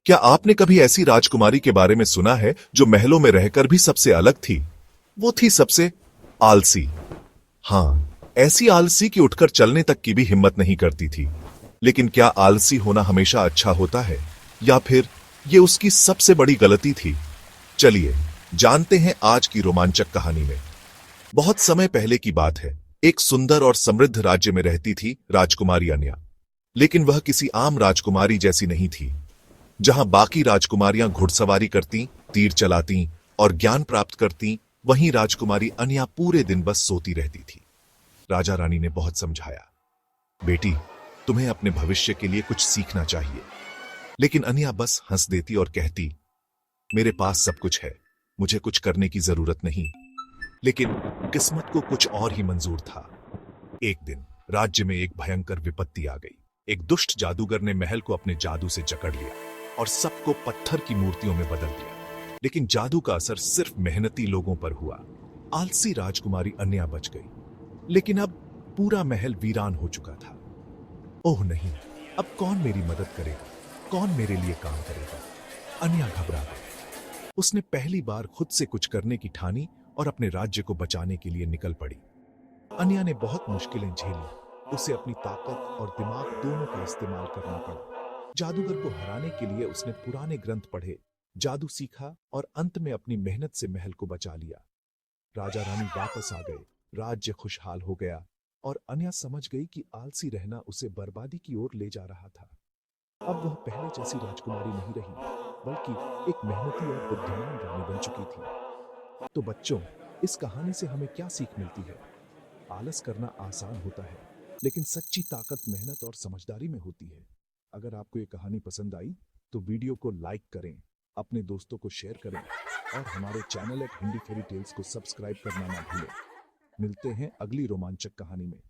क्या आपने कभी ऐसी राजकुमारी के बारे में सुना है जो महलों में रहकर भी सबसे अलग थी? वो थी सबसे आलसी। हाँ, ऐसी आलसी कि उठकर चलने तक की भी हिम्मत नहीं करती थी। लेकिन क्या आलसी होना हमेशा अच्छा होता है, या फिर ये उसकी सबसे बड़ी गलती थी? चलिए जानते हैं आज की रोमांचक कहानी में। बहुत समय पहले की बात है। एक सुंदर और समृद्ध राज्य में रहती थी राजकुमारी अन्या। लेकिन वह किसी आम राजकुमारी जैसी नहीं थी। जहां बाकी राजकुमारियां घुड़सवारी करती, तीर चलाती और ज्ञान प्राप्त करती, वहीं राजकुमारी अन्या पूरे दिन बस सोती रहती थी। राजा रानी ने बहुत समझाया, बेटी, तुम्हें अपने भविष्य के लिए कुछ सीखना चाहिए। लेकिन अन्या बस हंस देती और कहती, मेरे पास सब कुछ है, मुझे कुछ करने की जरूरत नहीं। लेकिन किस्मत को कुछ और ही मंजूर था। एक दिन राज्य में एक भयंकर विपत्ति आ गई। एक दुष्ट जादूगर ने महल को अपने जादू से जकड़ लिया और सबको पत्थर की मूर्तियों में बदल दिया। लेकिन जादू का असर सिर्फ मेहनती लोगों पर हुआ। आलसी राजकुमारी अन्या बच गई, लेकिन अब पूरा महल वीरान हो चुका था। ओह नहीं, अब कौन मेरी मदद करेगा? कौन मेरे लिए काम करेगा? अन्या घबरा गई। उसने पहली बार खुद से कुछ करने की ठानी और अपने राज्य को बचाने के लिए निकल पड़ी। अन्या ने बहुत मुश्किलें झेली। उसे अपनी ताकत और दिमाग दोनों का इस्तेमाल करना पड़ा। जादूगर को हराने के लिए उसने पुराने ग्रंथ पढ़े, जादू सीखा और अंत में अपनी मेहनत से महल को बचा लिया। राजा रानी वापस आ गए, राज्य खुशहाल हो गया और अन्या समझ गई कि आलसी रहना उसे बर्बादी की ओर ले जा रहा था। अब वह पहले जैसी राजकुमारी नहीं रही, बल्कि एक मेहनती और बुद्धिमान रानी बन चुकी थी। तो बच्चों, इस कहानी से हमें क्या सीख मिलती है? आलस करना आसान होता है, लेकिन सच्ची ताकत मेहनत और समझदारी में होती है। अगर आपको ये कहानी पसंद आई तो वीडियो को लाइक करें, अपने दोस्तों को शेयर करें और हमारे चैनल हिंदी फेरी टेल्स को सब्सक्राइब करना ना भूलें। मिलते हैं अगली रोमांचक कहानी में।